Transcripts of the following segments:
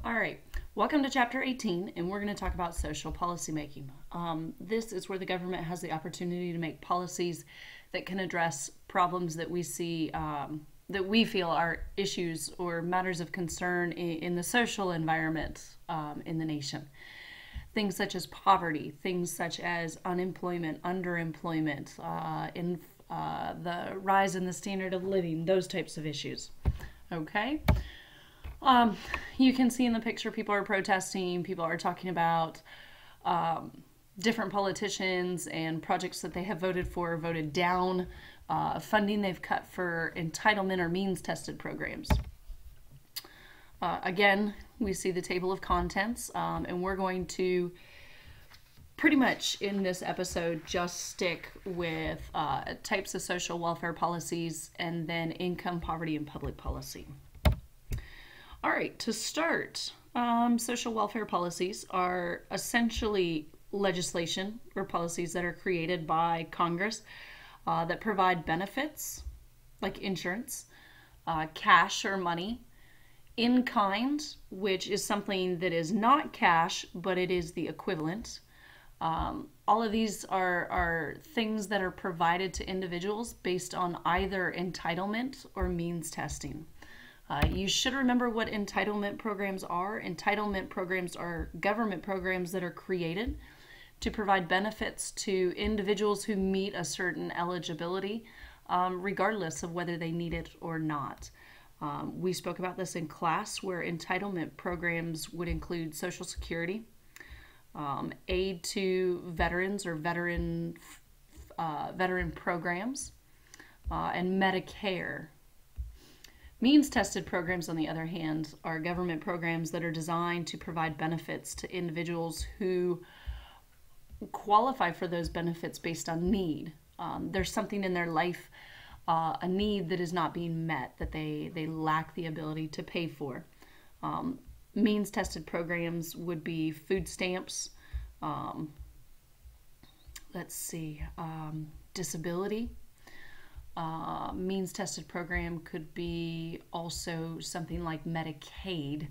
All right, welcome to Chapter 18, and we're going to talk about social policymaking. This is where the government has the opportunity to make policies that can address problems that we see, that we feel are issues or matters of concern in the social environment in the nation. Things such as poverty, things such as unemployment, underemployment, the rise in the standard of living, those types of issues. Okay? You can see in the picture people are protesting, people are talking about different politicians and projects that they have voted for, voted down, funding they've cut for entitlement or means-tested programs. Again, we see the table of contents, and we're going to pretty much in this episode just stick with types of social welfare policies and then income, poverty, and public policy. All right, to start, social welfare policies are essentially legislation or policies that are created by Congress that provide benefits like insurance, cash or money, in kind, which is something that is not cash, but it is the equivalent. All of these are things that are provided to individuals based on either entitlement or means testing. You should remember what entitlement programs are. Entitlement programs are government programs that are created to provide benefits to individuals who meet a certain eligibility, regardless of whether they need it or not. We spoke about this in class where entitlement programs would include Social Security, aid to veterans or veteran programs, and Medicare. Means-tested programs, on the other hand, are government programs that are designed to provide benefits to individuals who qualify for those benefits based on need. There's something in their life, a need that is not being met, that they lack the ability to pay for. Means-tested programs would be food stamps, disability. Means-tested program could be also something like Medicaid,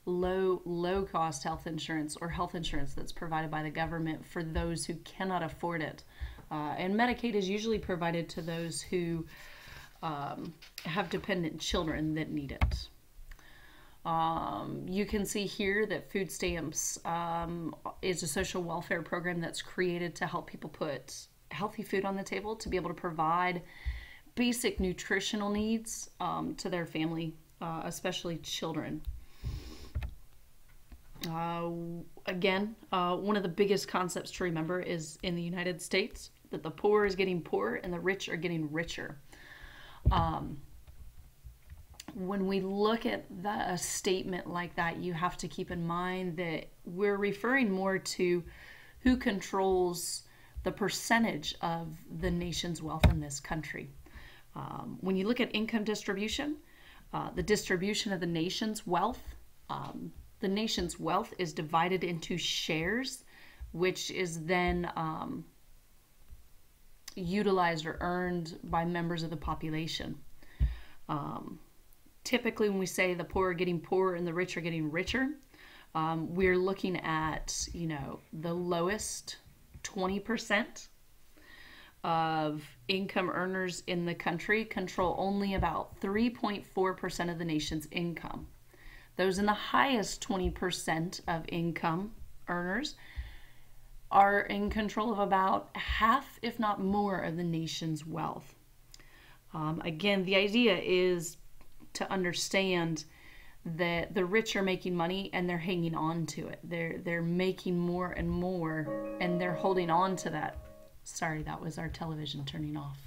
low-cost health insurance or health insurance that's provided by the government for those who cannot afford it. And Medicaid is usually provided to those who have dependent children that need it. You can see here that food stamps is a social welfare program that's created to help people put healthy food on the table, to be able to provide basic nutritional needs to their family, especially children. Again, one of the biggest concepts to remember is in the United States that the poor is getting poorer and the rich are getting richer. When we look at a statement like that, you have to keep in mind that we're referring more to who controls the percentage of the nation's wealth in this country. When you look at income distribution, the distribution of the nation's wealth is divided into shares, which is then utilized or earned by members of the population. Typically, when we say the poor are getting poorer and the rich are getting richer, we're looking at, the lowest 20% of income earners in the country control only about 3.4% of the nation's income. Those in the highest 20% of income earners are in control of about half, if not more, of the nation's wealth. Again, the idea is to understand that the rich are making money and they're hanging on to it. They're making more and more, and they're holding on to that. Sorry, that was our television turning off.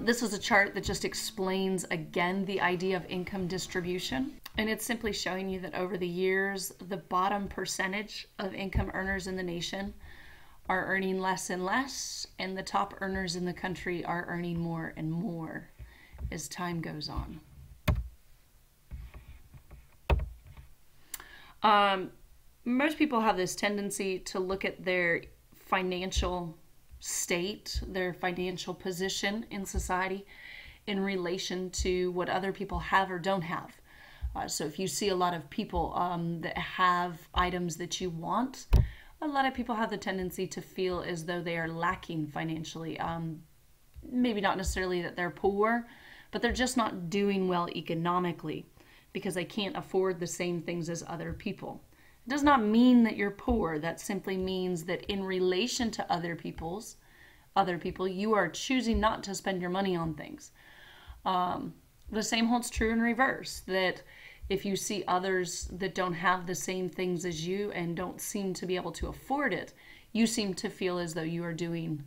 This is a chart that just explains, again, the idea of income distribution. And it's simply showing you that over the years, the bottom percentage of income earners in the nation are earning less and less, and the top earners in the country are earning more and more as time goes on. Most people have this tendency to look at their financial state, their financial position in society in relation to what other people have or don't have. So if you see a lot of people that have items that you want, a lot of people have the tendency to feel as though they are lacking financially. Maybe not necessarily that they're poor, but they're just not doing well economically because they can't afford the same things as other people. It does not mean that you're poor. That simply means that in relation to other people, you are choosing not to spend your money on things. The same holds true in reverse, that if you see others that don't have the same things as you and don't seem to be able to afford it, you seem to feel as though you are doing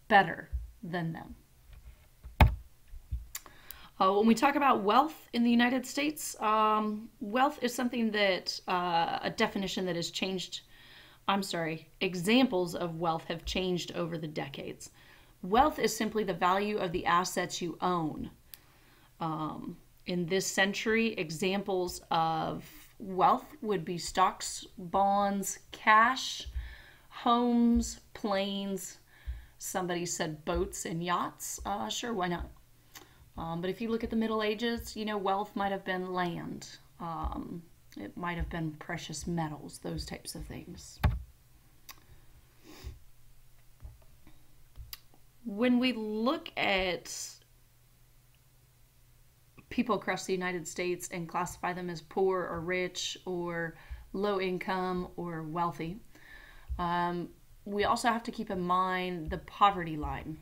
better than them. When we talk about wealth in the United States, wealth is something that, a definition that has changed, examples of wealth have changed over the decades. Wealth is simply the value of the assets you own. In this century, examples of wealth would be stocks, bonds, cash, homes, planes. Somebody said boats and yachts. Sure, why not? But if you look at the Middle Ages, wealth might have been land. It might have been precious metals, those types of things. When we look at people across the United States and classify them as poor or rich or low income or wealthy, we also have to keep in mind the poverty line.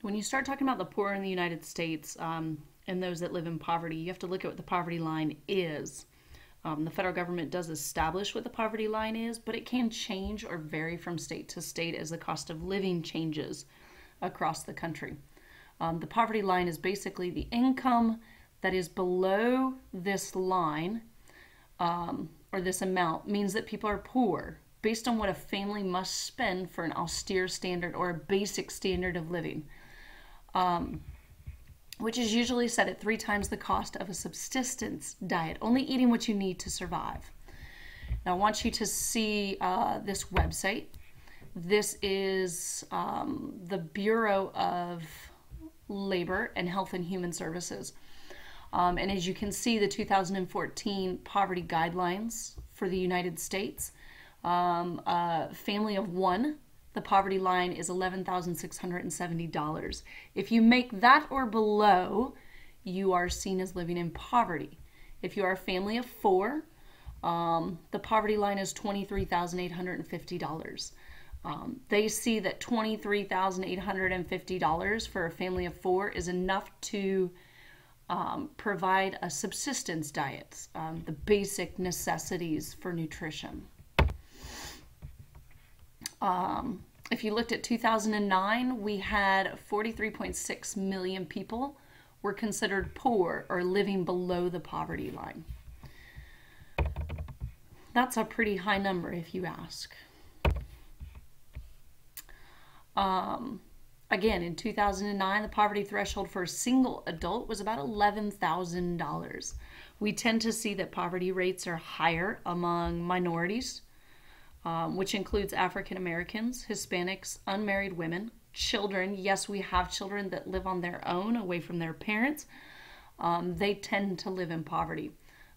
When you start talking about the poor in the United States and those that live in poverty, you have to look at what the poverty line is. The federal government does establish what the poverty line is, but it can change or vary from state to state as the cost of living changes across the country. The poverty line is basically the income that is below this line, or this amount, means that people are poor based on what a family must spend for an austere standard or a basic standard of living, which is usually set at 3 times the cost of a subsistence diet, only eating what you need to survive. Now I want you to see this website. This is the Bureau of Labor and Health and Human Services. And as you can see, the 2014 poverty guidelines for the United States, a family of 1, the poverty line is $11,670. If you make that or below, you are seen as living in poverty. If you are a family of 4, the poverty line is $23,850. They see that $23,850 for a family of 4 is enough to provide a subsistence diet, the basic necessities for nutrition. If you looked at 2009, we had 43.6 million people were considered poor or living below the poverty line. That's a pretty high number if you ask. Again, in 2009, the poverty threshold for a single adult was about $11,000. We tend to see that poverty rates are higher among minorities, which includes African Americans, Hispanics, unmarried women, children. Yes, we have children that live on their own, away from their parents. They tend to live in poverty,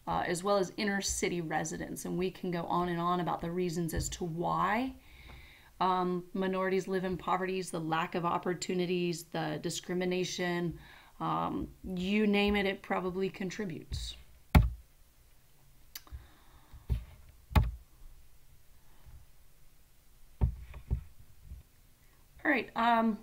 as well as inner city residents. And we can go on and on about the reasons as to why minorities live in poverty, the lack of opportunities, the discrimination, you name it, it probably contributes. All right, I'm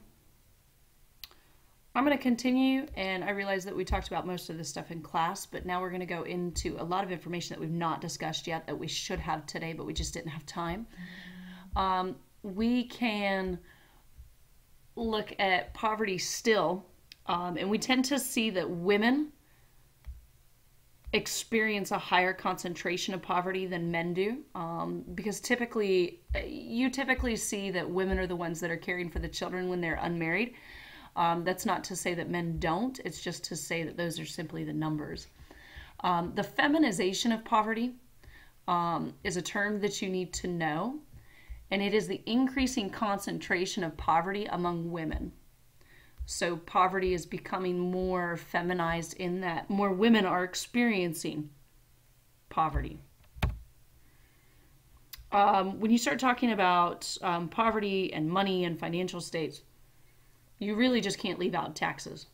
going to continue, and I realize that we talked about most of this stuff in class, but now we're going to go into a lot of information that we've not discussed yet that we should have today, but we just didn't have time. We can look at poverty still, and we tend to see that women experience a higher concentration of poverty than men do, because you typically see that women are the ones that are caring for the children when they're unmarried. That's not to say that men don't, it's just to say that those are simply the numbers. The feminization of poverty is a term that you need to know, and it is the increasing concentration of poverty among women. So poverty is becoming more feminized in that more women are experiencing poverty. When you start talking about poverty and money and financial states, you really just can't leave out taxes.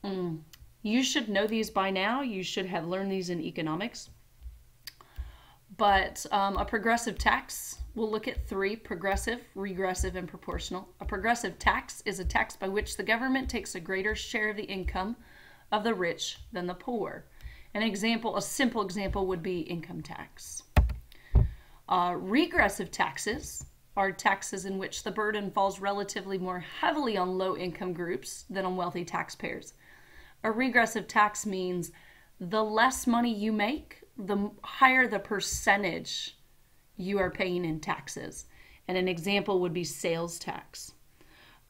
You should know these by now. You should have learned these in economics. But a progressive tax, we'll look at three: progressive, regressive, and proportional. A progressive tax is a tax by which the government takes a greater share of the income of the rich than the poor. A simple example would be income tax. Regressive taxes are taxes in which the burden falls relatively more heavily on low-income groups than on wealthy taxpayers. A regressive tax means the less money you make, the higher the percentage you are paying in taxes. And an example would be sales tax.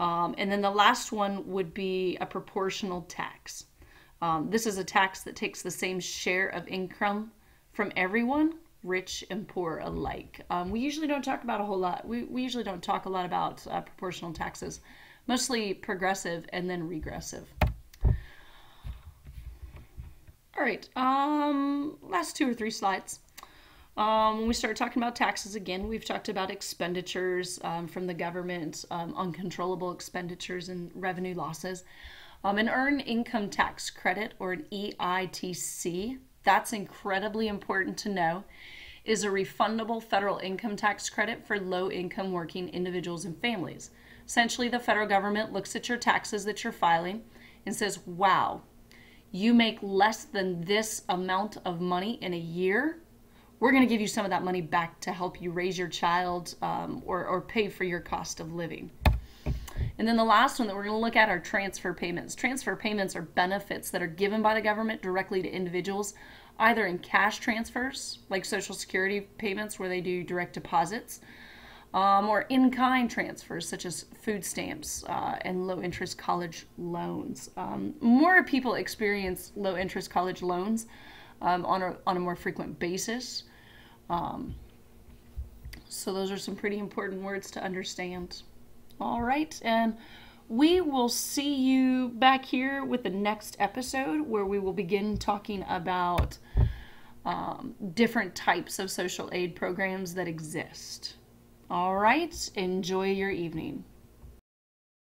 And then the last one would be a proportional tax. This is a tax that takes the same share of income from everyone, rich and poor alike. We usually don't talk about a whole lot. We usually don't talk a lot about proportional taxes, mostly progressive and then regressive. All right, last 2 or 3 slides. When we start talking about taxes again, we've talked about expenditures from the government, uncontrollable expenditures and revenue losses. An earned income tax credit, or an EITC, that's incredibly important to know, is a refundable federal income tax credit for low-income working individuals and families. Essentially, the federal government looks at your taxes that you're filing and says, wow, you make less than this amount of money in a year, we're going to give you some of that money back to help you raise your child or pay for your cost of living. And then the last one that we're going to look at are transfer payments. Transfer payments are benefits that are given by the government directly to individuals, either in cash transfers, like Social Security payments where they do direct deposits, or in-kind transfers such as food stamps and low-interest college loans. More people experience low-interest college loans on a more frequent basis. So those are some pretty important words to understand. All right, and we will see you back here with the next episode where we will begin talking about different types of social aid programs that exist. All right, enjoy your evening.